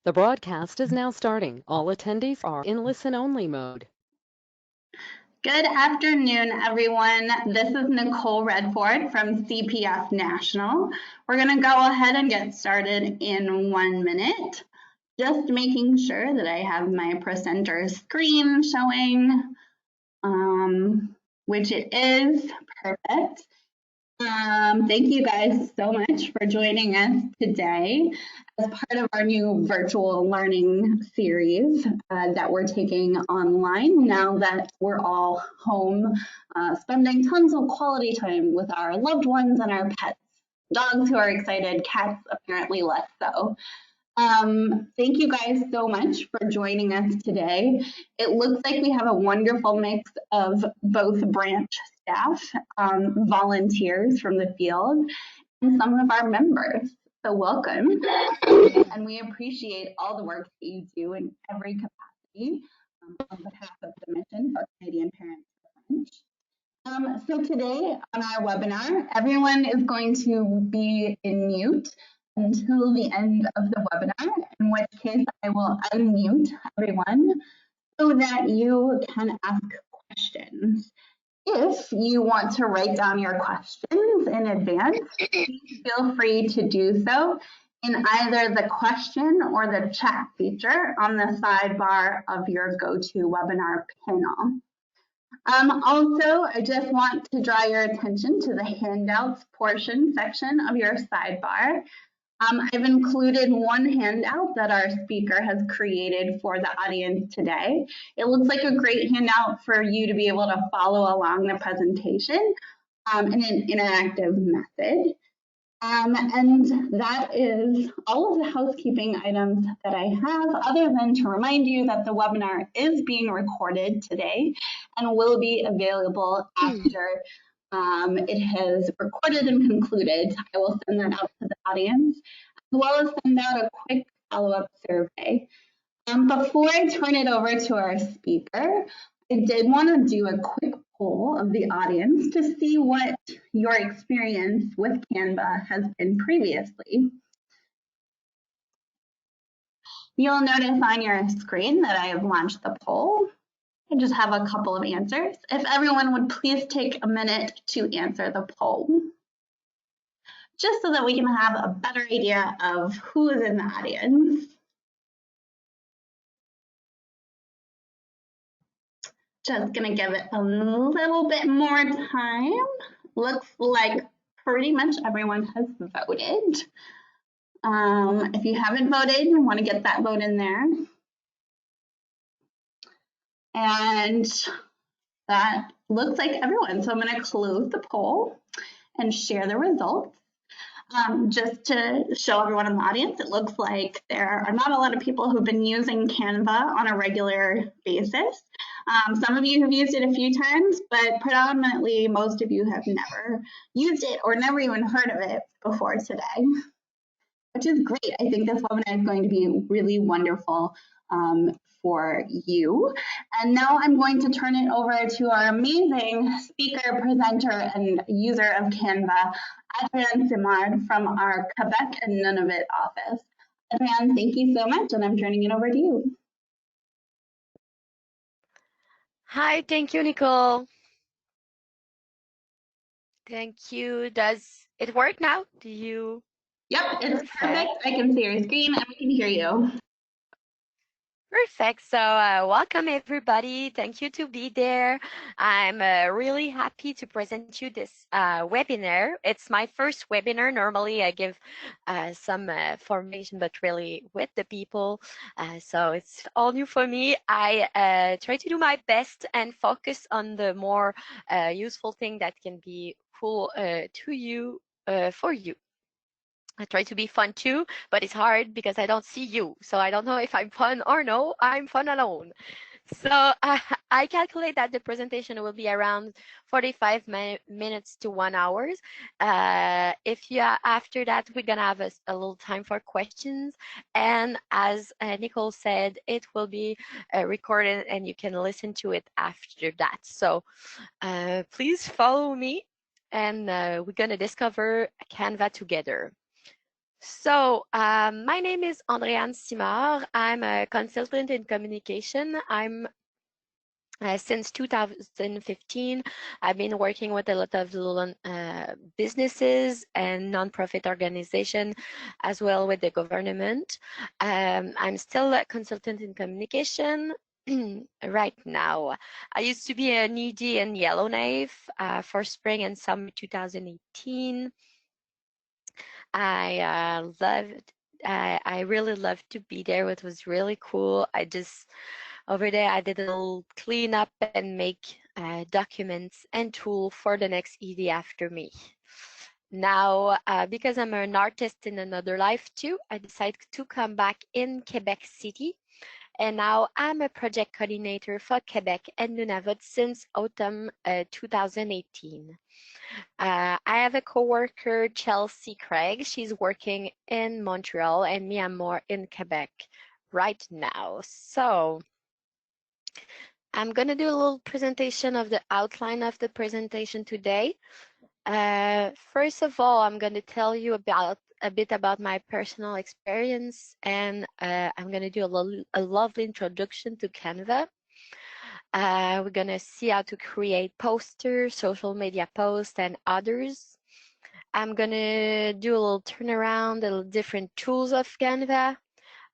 The broadcast is now starting. All attendees are in listen-only mode. Good afternoon, everyone. This is Nicole Redford from CPF National. We're going to go ahead and get started in 1 minute. Just making sure that I have my presenter screen showing, which it is. Perfect. Thank you guys so much for joining us today as part of our new virtual learning series that we're taking online now that we're all home, spending tons of quality time with our loved ones and our pets. Dogs who are excited, cats apparently less so. Thank you guys so much for joining us today. It looks like we have a wonderful mix of both branch staff, volunteers from the field, and some of our members. So welcome. And we appreciate all the work that you do in every capacity on behalf of the mission for Canadian Parents for French. So today on our webinar, everyone is going to be in mute until the end of the webinar, in which case I will unmute everyone so that you can ask questions. If you want to write down your questions in advance, please feel free to do so in either the question or the chat feature on the sidebar of your GoToWebinar panel. Also, I just want to draw your attention to the handouts portion section of your sidebar. I've included one handout that our speaker has created for the audience today. It looks like a great handout for you to be able to follow along the presentation in an interactive method. And that is all of the housekeeping items that I have, other than to remind you that the webinar is being recorded today and will be available after it has recorded and concluded. I will send that out to the audience, as well as send out a quick follow-up survey. Before I turn it over to our speaker, I did want to do a quick poll of the audience to see what your experience with Canva has been previously. You'll notice on your screen that I have launched the poll. I just have a couple of answers. If everyone would please take a minute to answer the poll, just so that we can have a better idea of who is in the audience. Just gonna give it a little bit more time. Looks like pretty much everyone has voted. If you haven't voted, you want to get that vote in there. And that looks like everyone. So I'm going to close the poll and share the results. Just to show everyone in the audience, it looks like there are not a lot of people who've been using Canva on a regular basis. Some of you have used it a few times, but predominantly most of you have never used it or never even heard of it before today, which is great. I think this webinar is going to be really wonderful for you. And now I'm going to turn it over to our amazing speaker, presenter, and user of Canva, Adrienne Simard from our Quebec and Nunavut office. Adrienne, thank you so much, and I'm turning it over to you. Hi, thank you, Nicole. Thank you. Does it work now? Do you? Yep, it's perfect. I can see your screen and we can hear you. Perfect. So welcome, everybody. Thank you to be there. I'm really happy to present you this webinar. It's my first webinar. Normally, I give some formation, but really with the people. So it's all new for me. I try to do my best and focus on the more useful thing that can be cool to you, for you. I try to be fun too, but it's hard because I don't see you. So I don't know if I'm fun or no, I'm fun alone. So I calculate that the presentation will be around 45 minutes to 1 hour. If you after that, we're gonna have a little time for questions. And as Nicole said, it will be recorded and you can listen to it after that. So please follow me and we're gonna discover Canva together. So, my name is Andréane Simard. I'm a consultant in communication. I'm since 2015, I've been working with a lot of little businesses and nonprofit organizations, as well with the government. I'm still a consultant in communication right now. I used to be an ED in Yellowknife for spring and summer 2018. I loved. I really loved to be there. It was really cool. Over there, I did a little cleanup and make documents and tool for the next ED after me. Now, because I'm an artist in another life too, I decided to come back in Quebec City. And now I'm a project coordinator for Quebec and Nunavut since autumn 2018. I have a coworker, Chelsea Craig. She's working in Montreal, and me, I'm more in Quebec right now. So I'm going to do a little presentation of the outline of the presentation today. First of all, I'm going to tell you a bit about my personal experience, and I'm going to do a lovely introduction to Canva. We're going to see how to create posters, social media posts, and others. I'm going to do a little turnaround, a little different tools of Canva,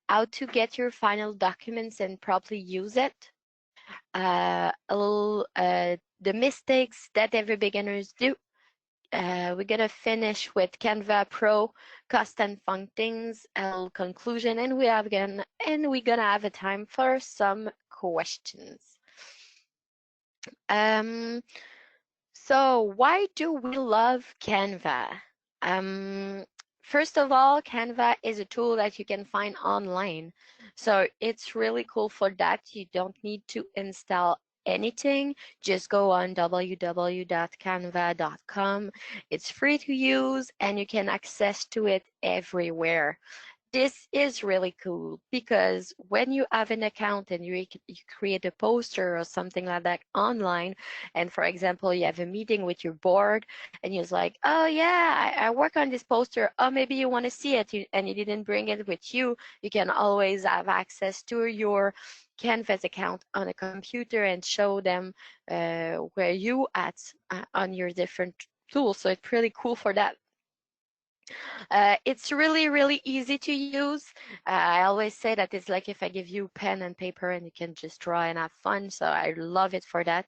how to get your final documents and properly use it. The mistakes that every beginners do. We're gonna finish with Canva Pro, cost and fun things, a little conclusion, and we're gonna have a time for some questions. So why do we love Canva? Um, First of all, Canva is a tool that you can find online. So it's really cool for that. You don't need to install anything. Just go on www.canva.com. It's free to use and you can access to it everywhere. This is really cool because when you have an account and you create a poster or something like that online, and for example, you have a meeting with your board and you're like, oh yeah, I work on this poster, or maybe you want to see it and you didn't bring it with you, you can always have access to your Canvas account on a computer and show them where you at on your different tools. So it's pretty cool for that. It's really, really easy to use. I always say that it's like if I give you pen and paper and you can just draw and have fun. So I love it for that.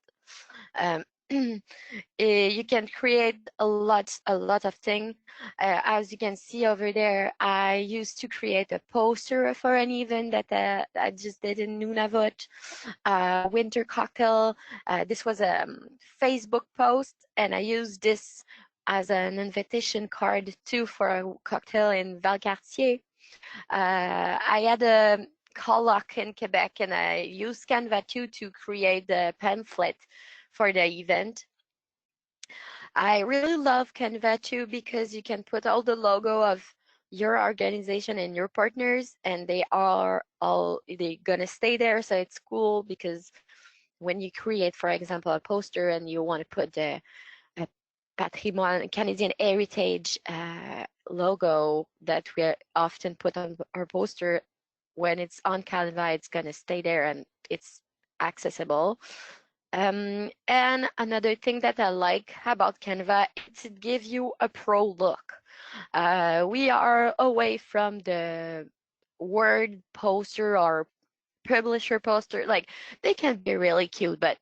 Um, you can create a lot of things. As you can see over there, I used to create a poster for an event that I just did in Nunavut, winter cocktail. This was a Facebook post, and I used this as an invitation card too for a cocktail in Valcartier. I had a colloque in Quebec, and I used Canva too to create the pamphlet for the event. I really love Canva too because you can put all the logo of your organization and your partners, and they're gonna stay there. So it's cool because when you create, for example, a poster and you want to put the patrimoine Canadian heritage logo that we often put on our poster, when it's on Canva, it's gonna stay there and it's accessible. And another thing that I like about Canva is it gives you a pro look. We are away from the Word poster or publisher poster. Like they can be really cute, but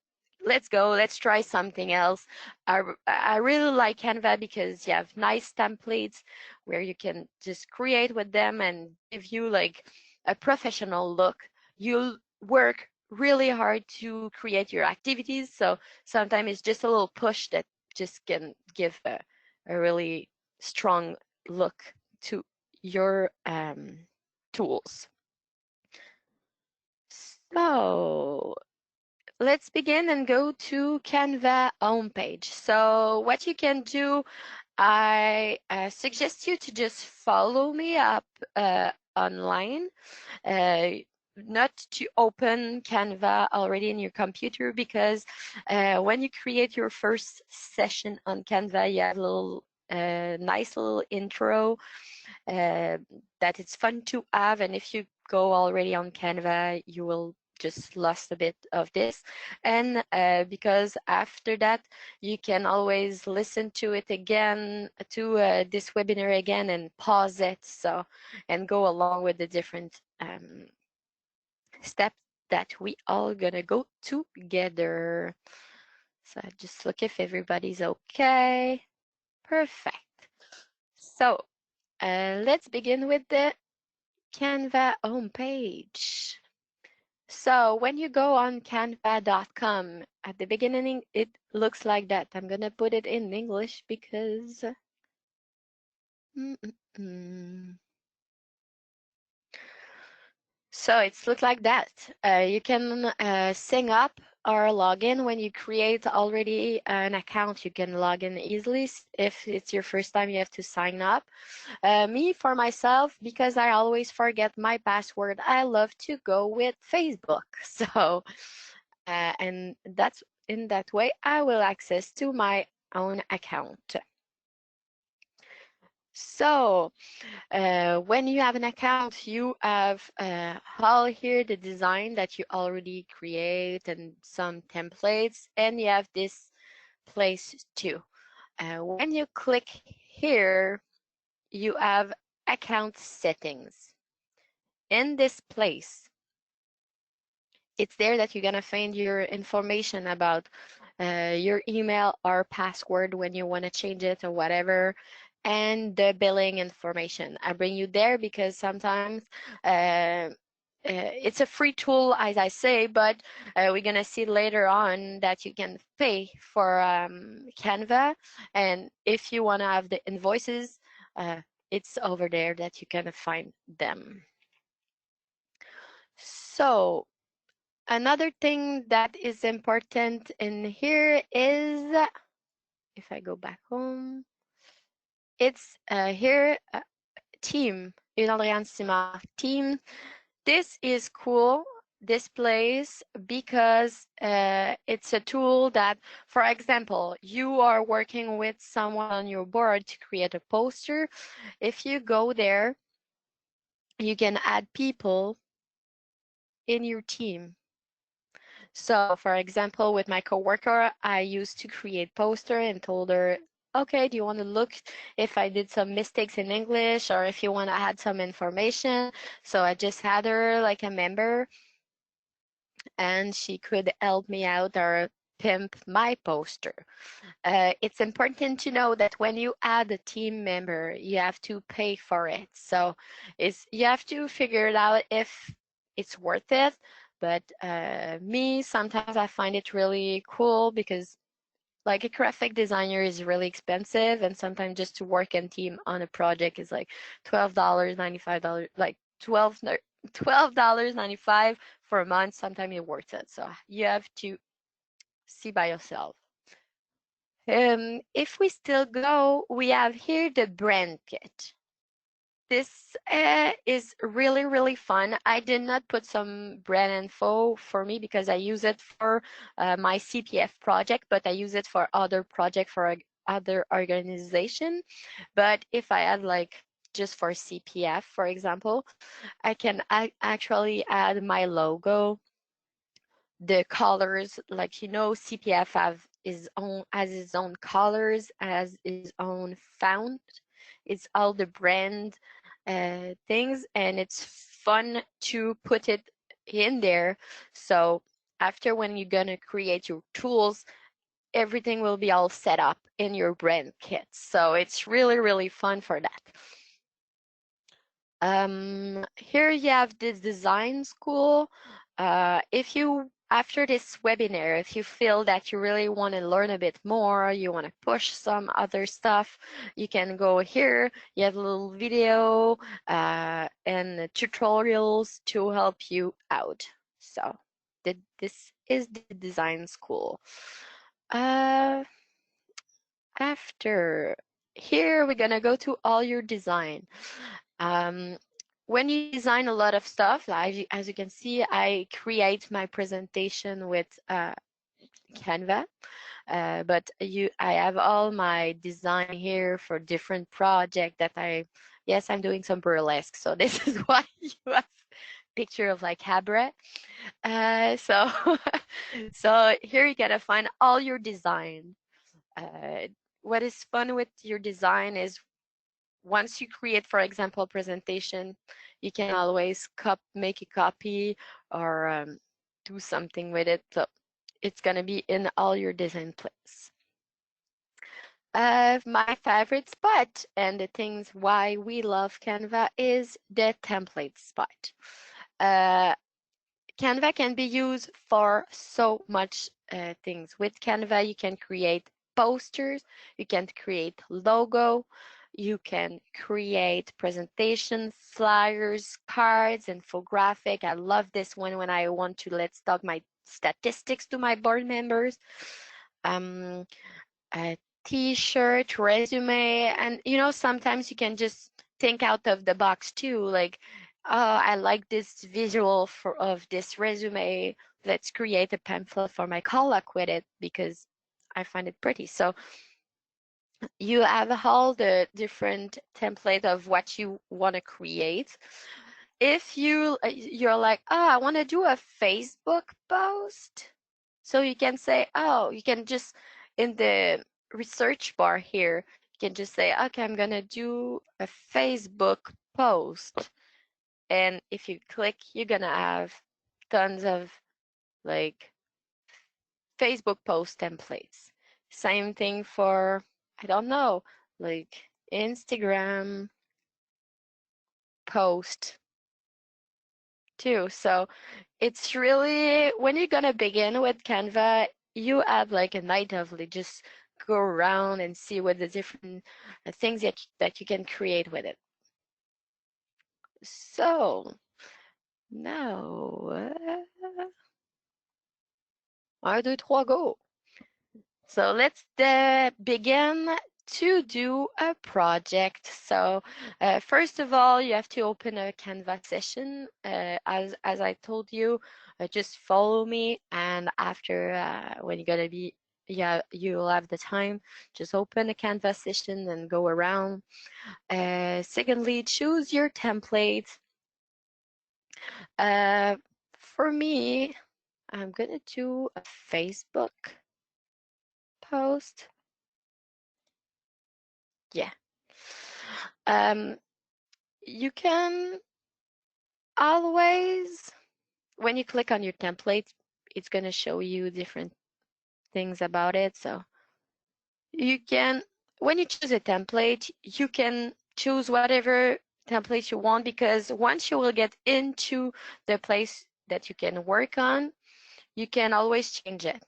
let's try something else. I really like Canva because you have nice templates where you can just create with them and give you like a professional look. You work really hard to create your activities, so sometimes it's just a little push that just can give a really strong look to your tools. So let's begin and go to Canva homepage. So what you can do, I suggest you to just follow me up online, uh, not to open Canva already in your computer because when you create your first session on Canva, you have a little nice little intro that it's fun to have. And if you go already on Canva, you will just lost a bit of this. And because after that, you can always listen to it again, to this webinar again, and pause it, so, and go along with the different steps that we all gonna go together. So I just look if everybody's okay. Perfect. So let's begin with the Canva homepage. So when you go on canva.com, at the beginning, it looks like that. I'm gonna put it in English because so it's look like that. You can sign up or log in when you create already an account. You can log in easily. If it's your first time, you have to sign up. Me, for myself, because I always forget my password, I love to go with Facebook. So, and that's in that way, I will access to my own account. So, when you have an account, you have all here the design that you already create and some templates, and you have this place too. When you click here, you have account settings. In this place, it's there that you're gonna find your information about your email or password when you want to change it or whatever, and the billing information. I bring you there because sometimes it's a free tool, as I say, but we're gonna see later on that you can pay for Canva, and if you want to have the invoices, it's over there that you can find them. So another thing that is important in here is, if I go back home, it's here, team, une Simard team. This is cool, this place, because it's a tool that, for example, you are working with someone on your board to create a poster. If you go there, you can add people in your team. So for example, with my coworker, I used to create poster and told her, okay, do you want to look if I did some mistakes in English or if you want to add some information? So I just had her like a member and she could help me out or pimp my poster. It's important to know that when you add a team member, you have to pay for it. So you have to figure it out if it's worth it. But me, sometimes I find it really cool because like a graphic designer is really expensive, and sometimes just to work in team on a project is like $12, $95, like $12.95 for a month. Sometimes it's worth it. So you have to see by yourself. If we still go, we have here the brand kit. This is really, really fun. I did not put some brand info for me because I use it for my CPF project, but I use it for other project for other organization. But if I add like just for CPF, for example, I can actually add my logo, the colors, like CPF has its own colors, has its own font. It's all the brand things, and it's fun to put it in there. So after, when you're gonna create your tools, everything will be all set up in your brand kit. So it's really, really fun for that. Here you have this design school. If you, after this webinar, if you feel that you really want to learn a bit more, you want to push some other stuff, you can go here. You have a little video and tutorials to help you out. So this is the design school. After here, we're gonna go to all your design. When you design a lot of stuff, as you can see, I create my presentation with Canva, but I have all my design here for different projects that I Yes, I'm doing some burlesque, so this is why you have picture of like Habra. So so here you gotta find all your design. What is fun with your design is once you create, for example, a presentation, you can always make a copy or do something with it. So it's gonna be in all your design place. My favorite spot and the things why we love Canva is the template spot. Uh, Canva can be used for so much things. With Canva, you can create posters, you can create logo, you can create presentations, flyers, cards, infographic. I love this one when I want to let's talk my statistics to my board members. Um, a t-shirt, resume, and sometimes you can just think out of the box too, like, oh, I like this visual of this resume. Let's create a pamphlet for my colleague with it because I find it pretty. So you have all the different template of what you want to create. If you're like, oh, I want to do a Facebook post, so you can say, oh, you can just in the research bar here, you can just say, okay, I'm gonna do a Facebook post. And if you click, you're gonna have tons of like Facebook post templates. Same thing for, I don't know, like Instagram post too. So it's really, when you're gonna begin with Canva, you have like a night of like just go around and see what the different things that you can create with it. So now, 1, 2, 3, go. So let's begin to do a project. So first of all, you have to open a Canva session. As I told you, just follow me, and after when you're gonna be, yeah, you'll have the time. Just open a Canva session and go around. Secondly, choose your template. Uh, for me, I'm gonna do a Facebook post. Yeah. You can always, when you click on your template, it's going to show you different things about it. So you can, when you choose a template, you can choose whatever template you want, because once you will get into the place that you can work on, you can always change it.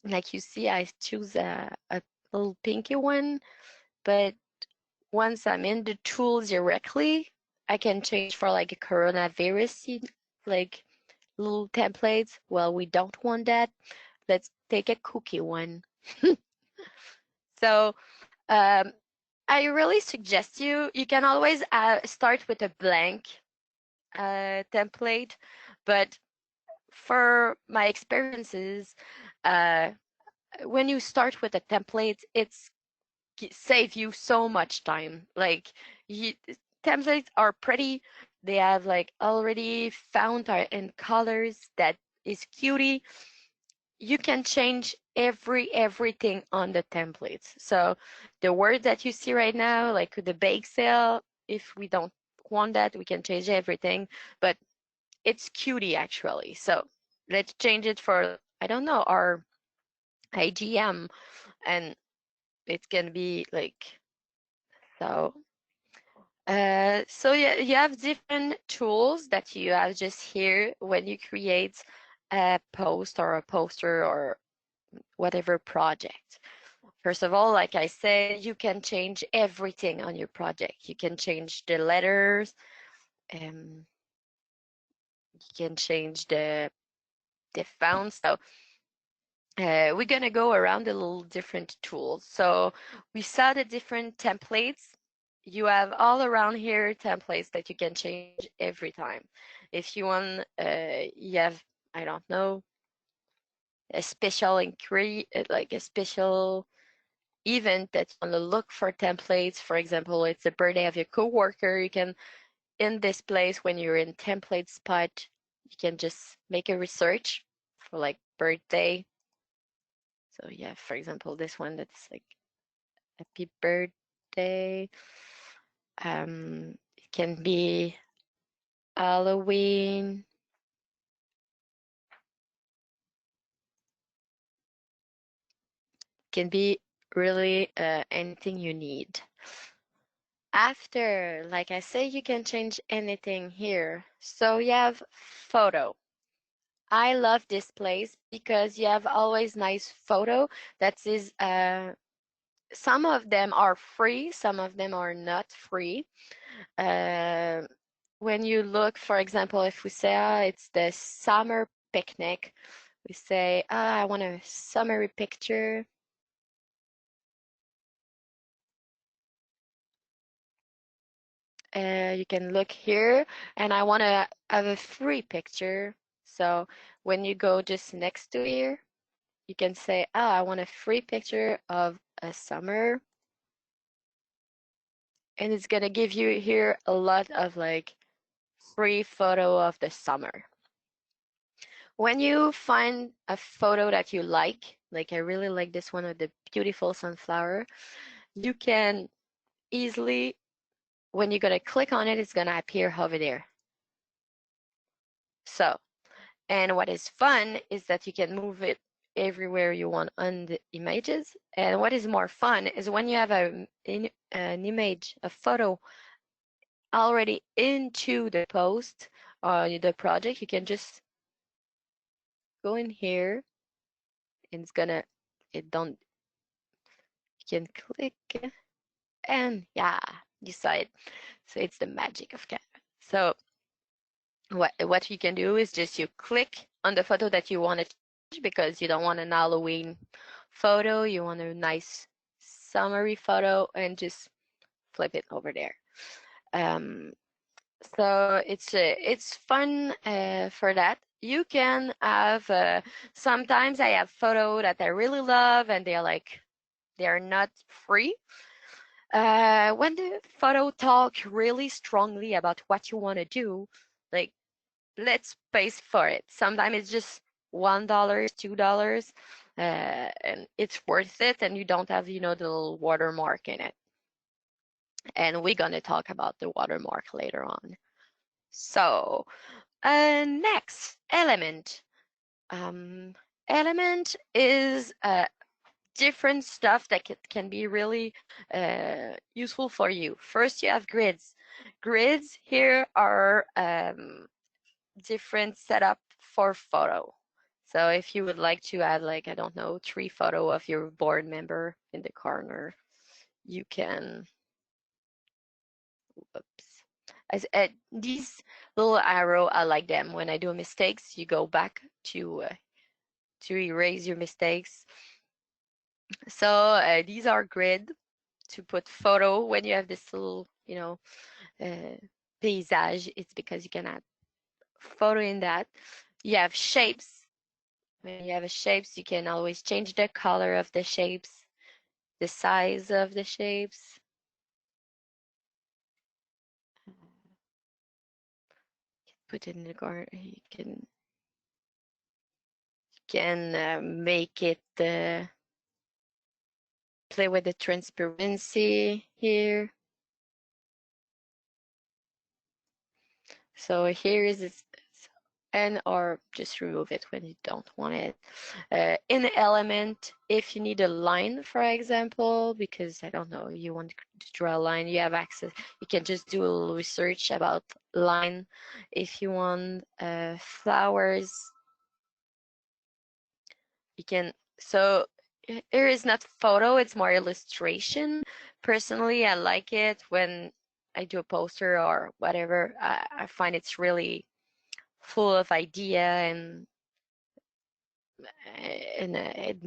Like you see, I choose a little pinky one, but once I'm in the tools directly, I can change for like a coronavirus, like little templates. Well, we don't want that. Let's take a cookie one. So I really suggest you can always start with a blank template, but for my experiences, uh, when you start with a template, it's save you so much time. Like you, templates are pretty. They have like already found are in colors that is cutie. You can change everything on the templates. So the word that you see right now, like the bake sale, if we don't want that, we can change everything. But it's cutie actually. So let's change it for, I don't know, our IGM, and it can be like so. So yeah, you have different tools that you have just here when you create a post or a poster or whatever project. First of all, like I said, you can change everything on your project. You can change the letters, you can change the font. So we're gonna go around a little different tools. So we saw the different templates. You have all around here templates that you can change every time. If you want, you have, I don't know, a special inquiry, like a special event that you want to look for templates. For example, it's the birthday of your coworker. You can, in this place, when you're in template spot, you can just make a research for like birthday. So yeah, for example, this one that's like happy birthday. It can be Halloween. Can be really anything you need. After, like I say, you can change anything here. So you have photo. I love this place because you have always nice photo that is some of them are free, some of them are not free. Uh, when you look, for example, if we say it's the summer picnic, we say I want a summery picture. You can look here, and I want to have a free picture. So when you go just next to here, you can say, oh, I want a free picture of a summer. And it's gonna give you here a lot of like free photo of the summer. When you find a photo that you like I really like this one with the beautiful sunflower, you can easily, when you're gonna click on it, it's gonna appear over there. So, and what is fun is that you can move it everywhere you want on the images. And what is more fun is when you have an image, a photo already into the post or the project, you can just go in here and it's gonna, it don't, you can click and yeah, you saw it. So it's the magic of Canva. So what you can do is just you click on the photo that you want to change because you don't want an Halloween photo, you want a nice summary photo and just flip it over there. Um, so it's fun for that. You can have sometimes I have photo that I really love and they're not free. When the photo talk really strongly about what you want to do, like let's pay for it. Sometimes it's just $1, $2, and it's worth it, and you don't have the little watermark in it. And we're gonna talk about the watermark later on. So, next element. Element is different stuff that can be really useful for you. First, you have grids. Grids here are different setup for photo. So if you would like to add like, I don't know, 3 photo of your board member in the corner, you can, oops. These little arrow, I like them. When I do mistakes, you go back to erase your mistakes. So these are grid to put photo. When you have this little, paysage, it's because you can add photo in that. You have shapes. When you have a shapes, you can always change the color of the shapes, the size of the shapes. Put it in the corner. You can make it play with the transparency here. So here is it, and or just remove it when you don't want it. In the element, if you need a line, for example, because I don't know, you want to draw a line, you have access. You can just do a little research about line. If you want flowers, you can. So here is not photo, it's more illustration. Personally, I like it when I do a poster or whatever. I find it's really full of idea and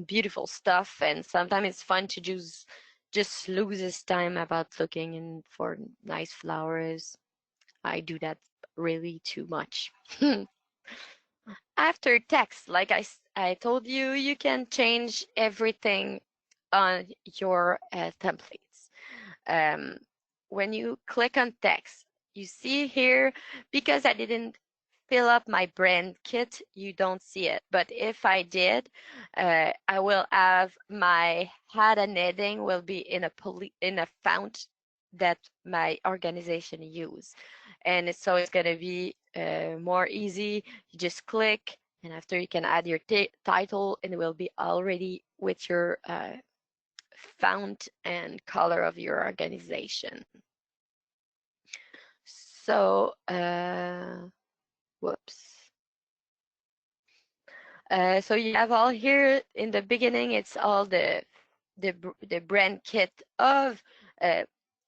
beautiful stuff, and sometimes it's fun to just lose his time about looking in for nice flowers. I do that really too much. After text, like I told you, you can change everything on your templates. When you click on text, you see here, because I didn't fill up my brand kit, you don't see it. But if I did, I will have my head and heading will be in a font that my organization use. And so it's going to be more easy. You just click, and after you can add your title, and it will be already with your font and color of your organization. So, whoops. So you have all here in the beginning, it's all the brand kit of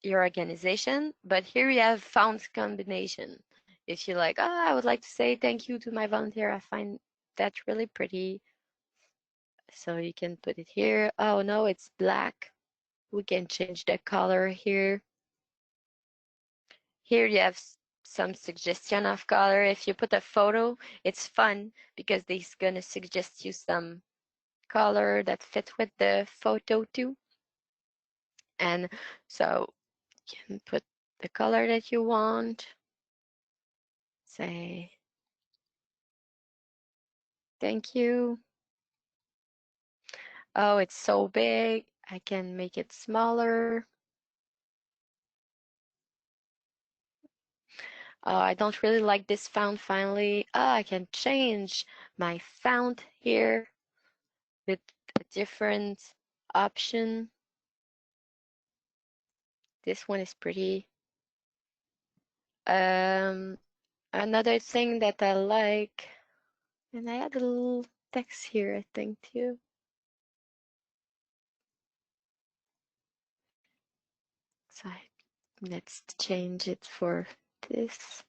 your organization, but here you have font combination. If you like, oh, I would like to say thank you to my volunteer, I find that really pretty. So you can put it here. Oh no, it's black. We can change the color here. Here you have some suggestion of color. If you put a photo, it's fun because they's gonna suggest you some color that fit with the photo too. And so you can put the color that you want. Say, thank you. Oh, it's so big. I can make it smaller. Oh, I don't really like this font finally. Oh, I can change my font here with a different option. This one is pretty. Another thing that I like, and I add a little text here, I think too. So let's change it for this.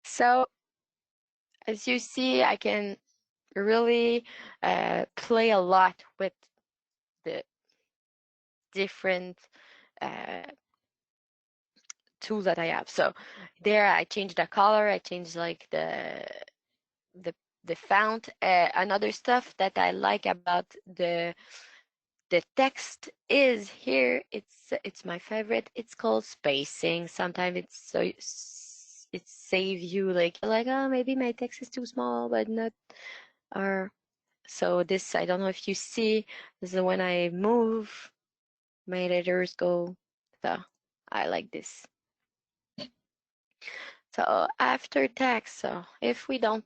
So as you see, I can really play a lot with the different uh, tools that I have. So there I changed the color, I changed like the the font. Another stuff that I like about the text is here. It's my favorite. It's called spacing. Sometimes it's so it saves you like you're like, oh, maybe my text is too small, but not. Or so this, I don't know if you see, this is when I move, my letters go. So I like this. So after text, so if we don't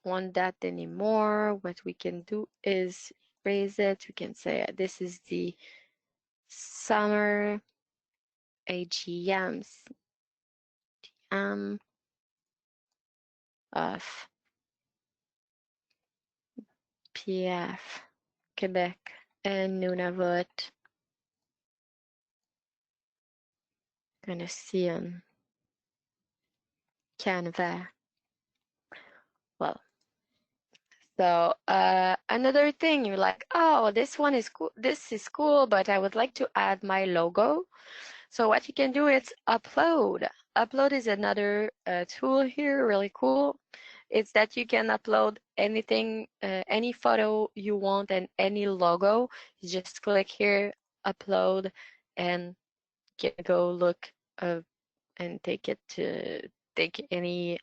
want that anymore, what we can do is raise it. We can say this is the summer AGMs of PF Quebec and Nunavut. Gonna see on Canva. Well, so another thing, you're like, oh, this one is cool. This is cool, but I would like to add my logo. So what you can do is upload. Upload is another tool here, really cool. It's that you can upload anything, any photo you want and any logo. You just click here, upload, and can go look and take any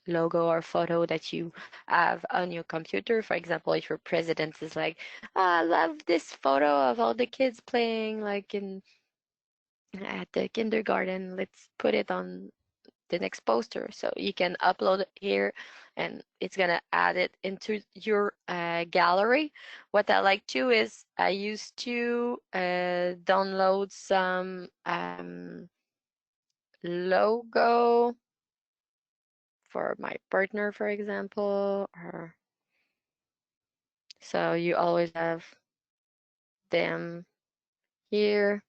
logo or photo that you have on your computer. For example, if your president is like, oh, I love this photo of all the kids playing like in at the kindergarten, let's put it on the next poster. So you can upload it here and it's gonna add it into your gallery. What I like too is I used to download some logo for my partner, for example, or so you always have them here.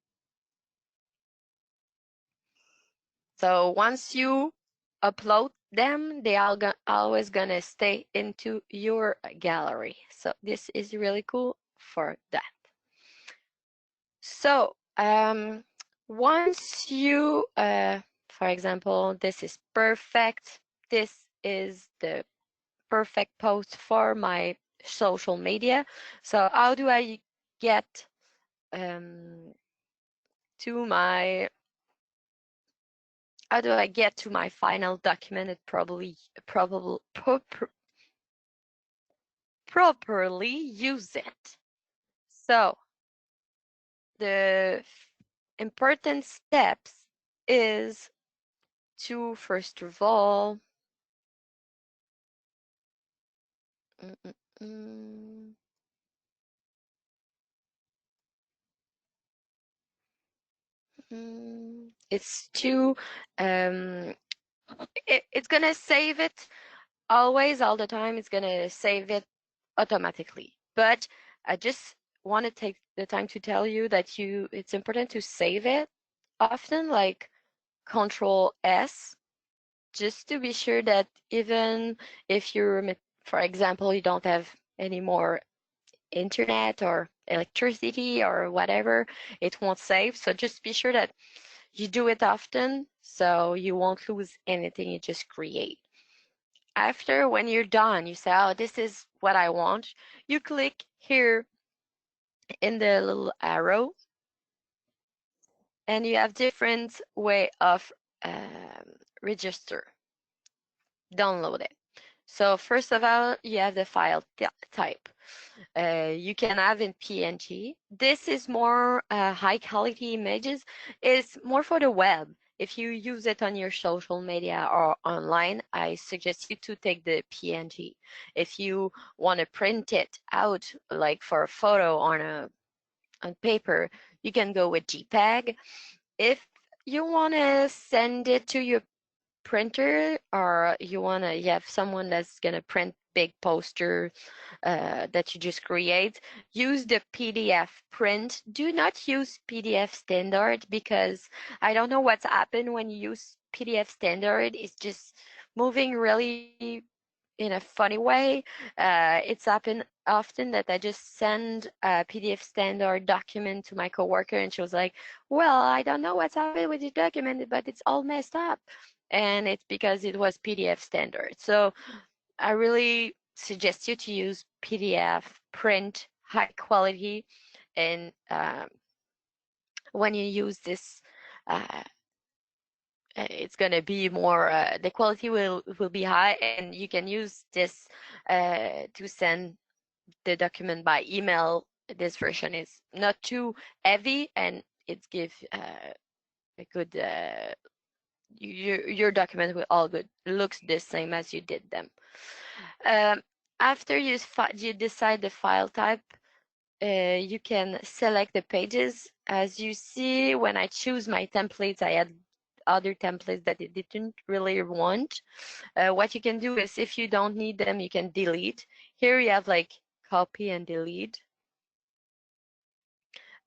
So once you upload them, they are always gonna stay into your gallery. So this is really cool for that. So once you, for example, this is perfect. This is the perfect post for my social media. So how do I get to my final document and properly use it? So the important steps is to, first of all, it's to it's gonna save it always, all the time. It's gonna save it automatically, but I just want to take the time to tell you that it's important to save it often, like Control S, just to be sure that even if you're, for example, you don't have any more internet or electricity or whatever, it won't save. So just be sure that you do it often so you won't lose anything you just create. After, when you're done, you say, oh, this is what I want. You click here in the little arrow, and you have different way of register, download it. So first of all, you have the file type. You can have in PNG. This is more high quality images. It's more for the web. If you use it on your social media or online, I suggest you to take the PNG. If you want to print it out, like for a photo on paper, you can go with JPEG. If you want to send it to your printer, or you have someone that's gonna print big poster that you just create, use the PDF print. Do not use PDF standard, because I don't know what's happened when you use PDF standard. It's just moving really in a funny way. It's happened often that I just send a PDF standard document to my coworker, and she was like, well, I don't know what's happened with your document, but it's all messed up. And it's because it was PDF standard. So I really suggest you to use PDF print, high quality, and when you use this, it's going to be more, the quality will be high, and you can use this to send the document by email. This version is not too heavy, and it gives a good, your document will all good, looks the same as you did them. After you decide the file type, you can select the pages. As you see, when I choose my templates, I had other templates that it didn't really want. What you can do is, if you don't need them, you can delete. Here you have like copy and delete.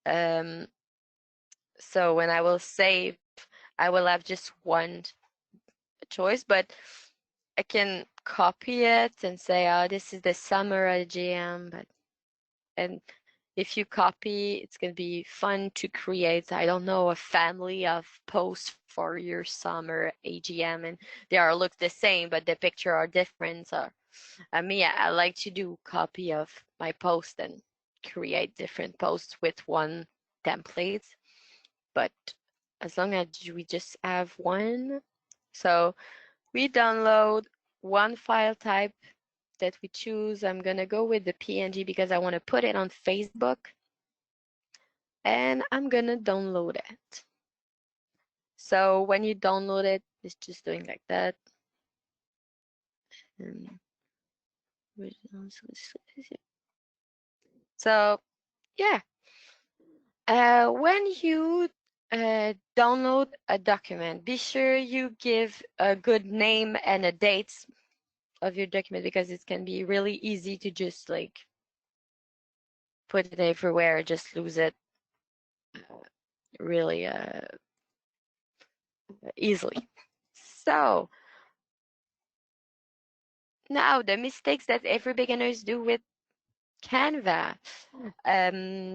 So when I will save, I will have just one choice, but I can copy it and say, oh, this is the summer AGM. And if you copy, it's going to be fun to create, I don't know, a family of posts for your summer AGM, and they all look the same, but the picture are different. So me, I like to do copy of my post and create different posts with one template. But as long as we just have one, so we download one file type that we choose. I'm gonna go with the PNG because I want to put it on Facebook, and I'm gonna download it. So when you download it, it's just doing like that. So yeah, when you download a document, be sure you give a good name and a date of your document, because it can be really easy to just like put it everywhere, just lose it really easily. So Now, the mistakes that every beginners do with Canva.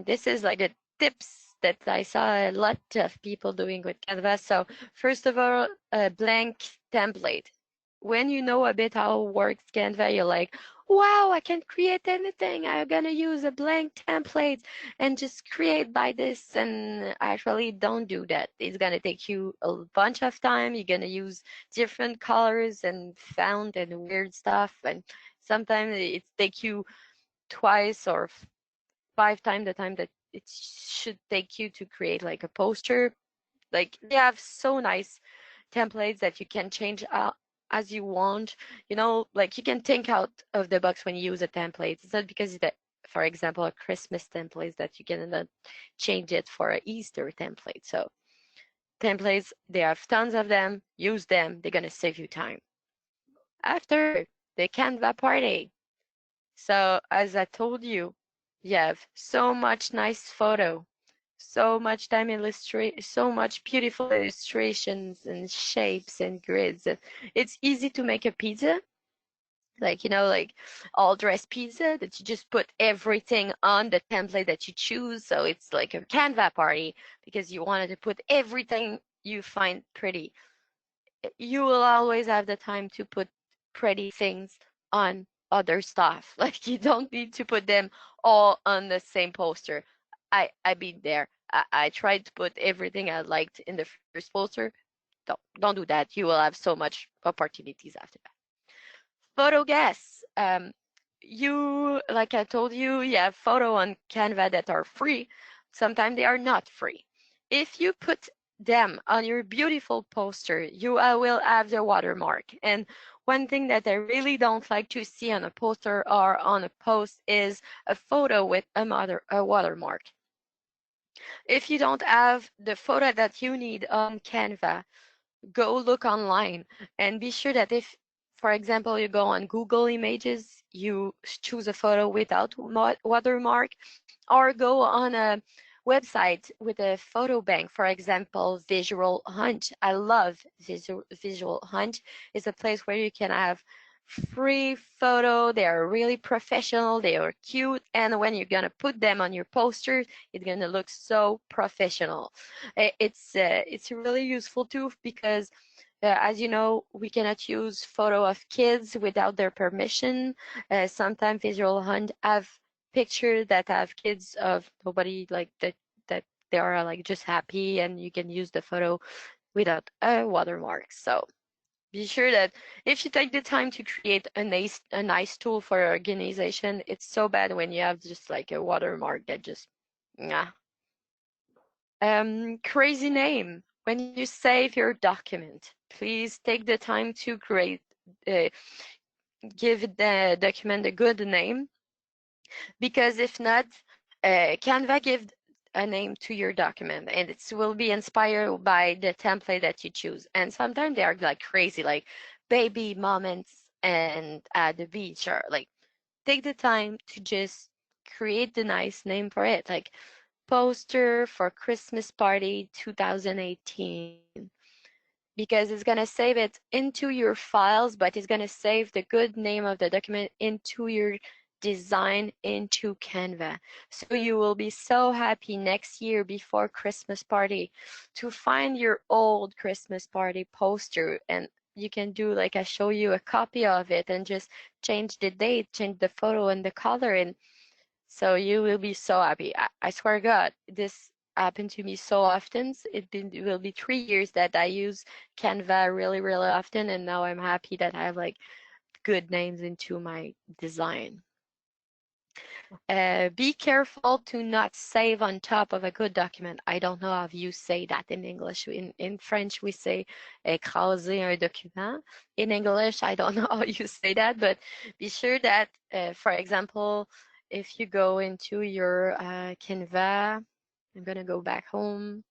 This is like the tips that I saw a lot of people doing with Canva. So first of all, a blank template. When you know a bit how it works Canva, you're like, wow, I can create anything. I'm gonna use a blank template and just create by this. And actually, don't do that. It's gonna take you a bunch of time. You're gonna use different colors and font and weird stuff, and sometimes it takes you twice or five times the time that it should take you to create like a poster. Like they have so nice templates that you can change out as you want. You know, like you can think out of the box when you use a template. It's not because it's for example, a Christmas template that you can change it for an Easter template. So templates, they have tons of them. Use them. They're gonna save you time. After the Canva party, so as I told you, you have so much nice photo, so much time illustrate, so much beautiful illustrations and shapes and grids. It's easy to make a pizza, like like all dress pizza that you just put everything on the template that you choose. So it's like a Canva party because you wanted to put everything you find pretty. You will always have the time to put pretty things on other stuff. Like you don't need to put them all on the same poster. I been there. I tried to put everything I liked in the first poster. Don't do that. You will have so much opportunities after that. Photo guests. You like I told you, you have photo on Canva that are free. Sometimes they are not free. If you put them on your beautiful poster, you will have the watermark. And one thing that I really don't like to see on a poster or on a post is a photo with a watermark. If you don't have the photo that you need on Canva, go look online and be sure that if, for example, you go on Google Images, you choose a photo without watermark, or go on a website with a photo bank, for example, Visual Hunt. I love Visual Hunt. It's a place where you can have free photo. They are really professional. They are cute. And when you're going to put them on your posters, it's going to look so professional. It's really useful too because as you know, we cannot use photo of kids without their permission. Sometimes Visual Hunt have pictures that have kids of nobody like that they are like just happy and you can use the photo without a watermark. So be sure that if you take the time to create a nice tool for your organization, it's so bad when you have just like a watermark that just nah. Crazy name. When you save your document, please take the time to uh, give the document a good name, because if not, Canva give a name to your document and it will be inspired by the template that you choose. And sometimes they are like crazy, like baby moments and at the beach, or like take the time to just create the nice name for it, like poster for Christmas party 2018, because it's going to save it into your files, but it's going to save the good name of the document into your design into Canva. So you will be so happy next year before Christmas party to find your old Christmas party poster, and you can do like I show you a copy of it and just change the date, change the photo and the color, and so you will be so happy. I swear to God, this happened to me so often. It will be 3 years that I use Canva really, really often, and now I'm happy that I have like good names into my design. Be careful to not save on top of a good document. I don't know how you say that in English. In French, we say écraser un document. In English, I don't know how you say that, but be sure that, for example, if you go into your Canva, I'm gonna go back home.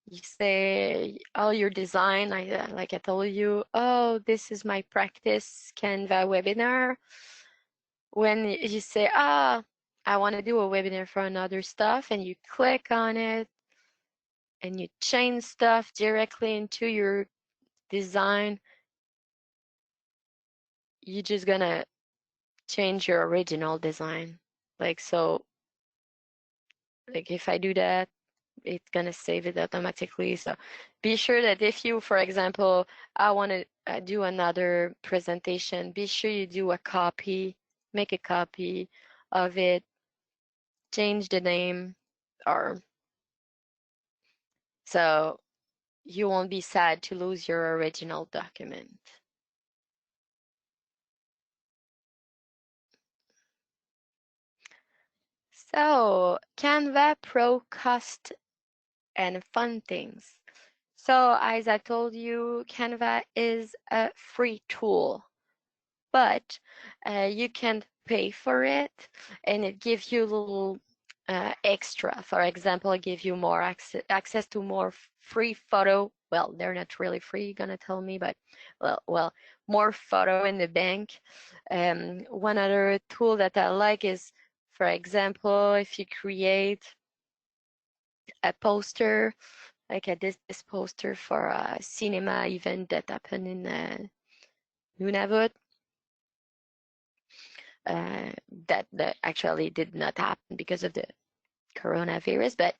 You say all your design, like I told you, oh, this is my practice Canva webinar. When you say, I want to do a webinar for another stuff, and you click on it and you change stuff directly into your design, you're just gonna change your original design. Like so, like if I do that, it's gonna save it automatically. So be sure that if you, for example, I want to do another presentation, be sure you do a copy, make a copy of it, change the name, or so you won't be sad to lose your original document. So Canva Pro cost and fun things. So as I told you, Canva is a free tool, but you can pay for it and it gives you a little extra. For example, it gives you more access to more free photo. Well, they're not really free, you're gonna tell me, but well, more photo in the bank. One other tool that I like is, for example, if you create a poster, like this poster for a cinema event that happened in Nunavut, that actually did not happen because of the coronavirus, but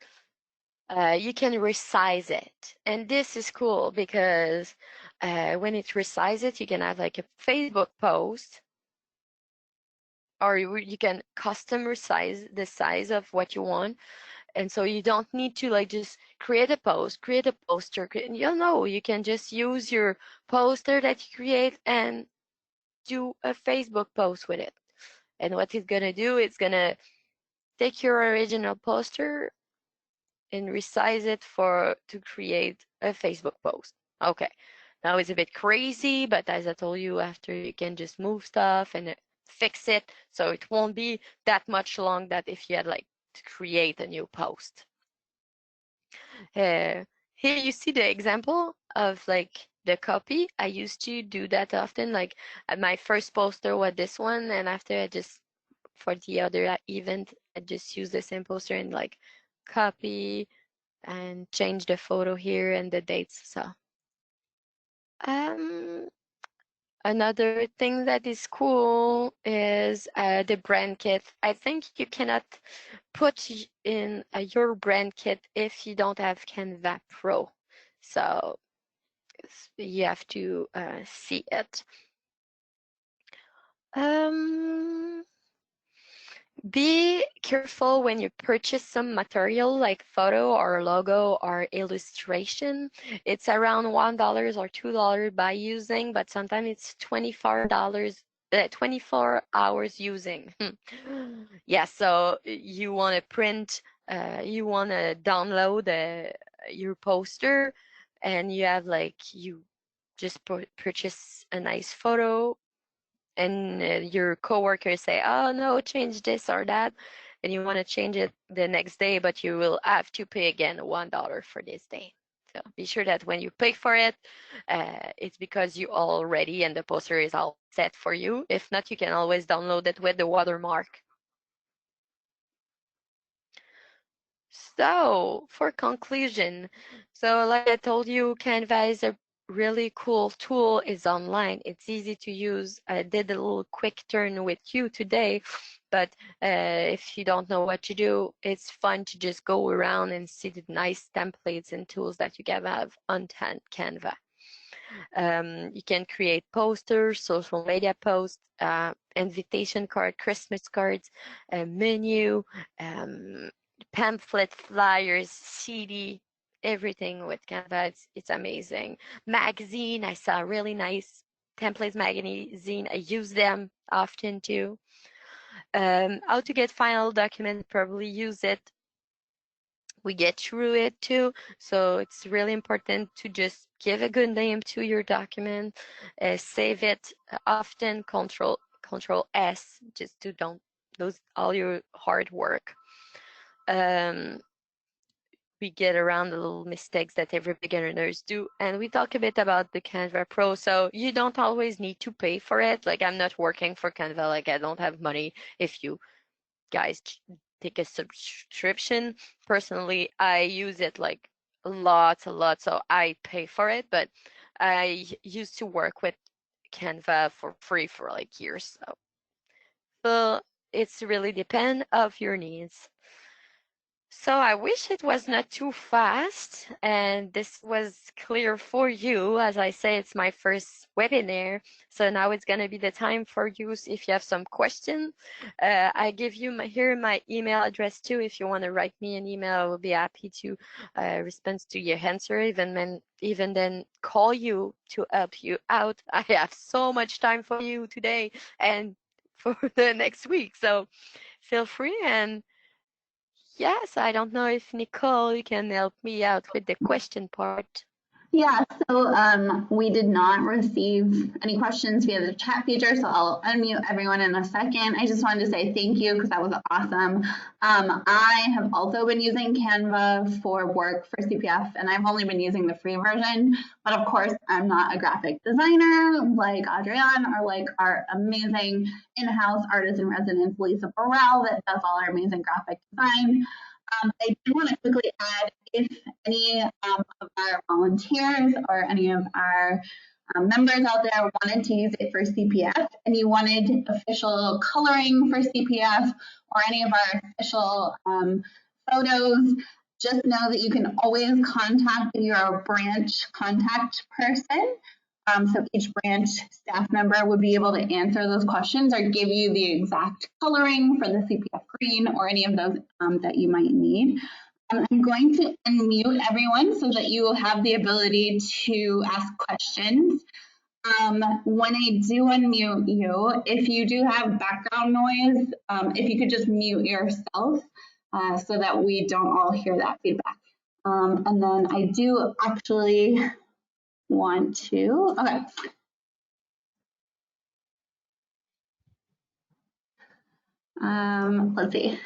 you can resize it. And this is cool because when it resizes it, you can have like a Facebook post, or you can custom resize the size of what you want. And so you don't need to like just create a post, create a poster. You can just use your poster that you create and do a Facebook post with it. And what it's gonna do, it's gonna take your original poster and resize it to create a Facebook post. Okay, now it's a bit crazy, but as I told you, after you can just move stuff and fix it, so it won't be that much long that if you had like to create a new post. Here you see the example of like the copy. I used to do that often. Like my first poster was this one, and after I just for the other event, I just use the same poster and like copy and change the photo here and the dates. So um, another thing that is cool is the brand kit. I think you cannot put in your brand kit if you don't have Canva Pro. So you have to see it. Um, Be careful when you purchase some material like photo or logo or illustration. It's around $1 or $2 by using, but sometimes it's $24, 24 hours using. Yeah, so you want to print, you want to download your poster, and you have like, you just purchase a nice photo, and your coworkers say, "Oh no, change this or that," and you want to change it the next day, but you will have to pay again $1 for this day. So be sure that when you pay for it, it's because you already and the poster is all set for you. If not, you can always download it with the watermark. So, for conclusion, so like I told you, Canva is a really cool tool. It's online. It's easy to use. I did a little quick turn with you today, but if you don't know what to do, it's fun to just go around and see the nice templates and tools that you can have on Canva. You can create posters, social media posts, invitation card, Christmas cards, a menu, um, pamphlet, flyers, CD, everything with Canva. It's amazing. Magazine, I saw a really nice templates magazine. I use them often too. How to get final document, probably use it. We get through it too. So it's really important to just give a good name to your document, save it often, control S, just to don't lose all your hard work. We get around the little mistakes that every beginners do, and we talk a bit about the Canva Pro. So you don't always need to pay for it. Like I'm not working for Canva, like I don't have money. If you guys take a subscription, personally I use it like a lot, so I pay for it, but I used to work with Canva for free for like years. So it's really depend of your needs. So I wish it was not too fast and this was clear for you. As I say, it's my first webinar. So now it's going to be the time for you if you have some questions. I give you my email address too. If you want to write me an email, I will be happy to respond to your answer, even then call you to help you out. I have so much time for you today and for the next week. So feel free. And yes, I don't know if Nicole, you can help me out with the question part. Yeah, so we did not receive any questions via the chat feature, so I'll unmute everyone in a second. I just wanted to say thank you because that was awesome. I have also been using Canva for work for CPF, and I've only been using the free version. But of course, I'm not a graphic designer like Adrienne or like our amazing in-house artist in residence, Lisa Burrell, that does all our amazing graphic design. I do want to quickly add, if any of our volunteers or any of our members out there wanted to use it for CPF and you wanted official coloring for CPF or any of our official photos, just know that you can always contact your branch contact person. So each branch staff member would be able to answer those questions or give you the exact coloring for the CPF green or any of those that you might need. I'm going to unmute everyone so that you will have the ability to ask questions. When I do unmute you, if you do have background noise, if you could just mute yourself so that we don't all hear that feedback. And then I do actually want to, okay. Let's see.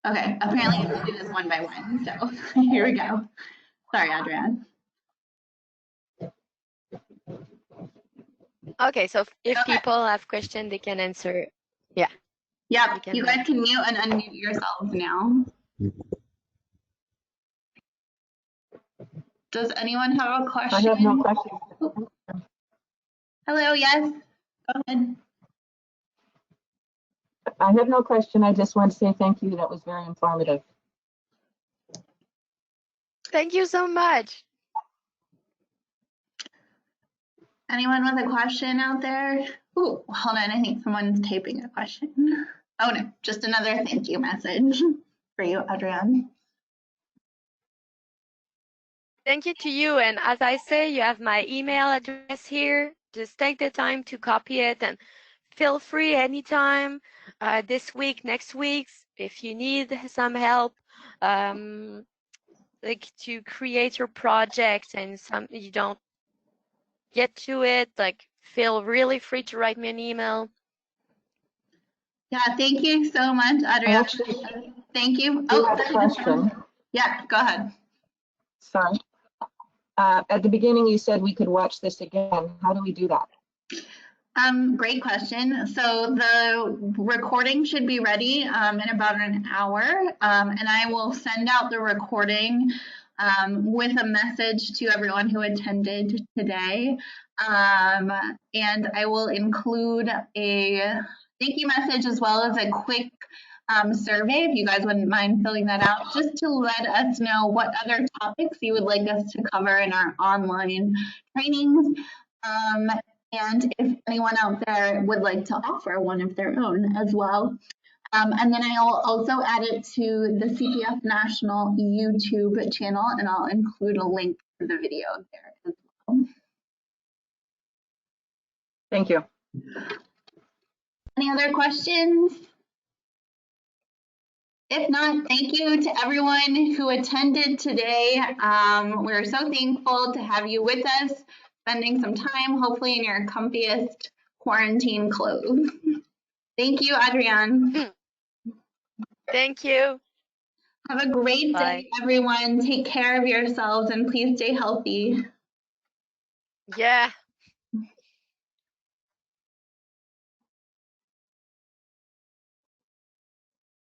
Okay, apparently you have to do this one by one, so here we go. Sorry, Adrienne. Okay, so if people have questions, they can answer. Yeah. Yep, you guys can mute and unmute yourselves now. Does anyone have a question? I have no question. Hello, yes, go ahead. I have no question. I just want to say thank you. That was very informative. Thank you so much. Anyone with a question out there? Ooh, hold on, I think someone's typing a question. Oh no, just another thank you message for you, Adrienne. Thank you to you. And as I say, you have my email address here. Just take the time to copy it and feel free anytime this week, next week, if you need some help, like to create your project and you don't get to it, like feel really free to write me an email. Yeah, thank you so much, Adrienne. Thank you. Oh, I have a question. Yeah, go ahead. Sorry. At the beginning, you said we could watch this again. How do we do that? Great question. So the recording should be ready in about an hour, and I will send out the recording with a message to everyone who attended today. And I will include a thank you message as well as a quick survey, if you guys wouldn't mind filling that out, just to let us know what other topics you would like us to cover in our online trainings. And if anyone out there would like to offer one of their own as well. And then I'll also add it to the CPF National YouTube channel, and I'll include a link to the video there as well. Thank you. Any other questions? If not, thank you to everyone who attended today. We're so thankful to have you with us, spending some time, hopefully in your comfiest quarantine clothes. Thank you, Adrienne. Thank you. Have a great day, everyone. Take care of yourselves and please stay healthy. Yeah.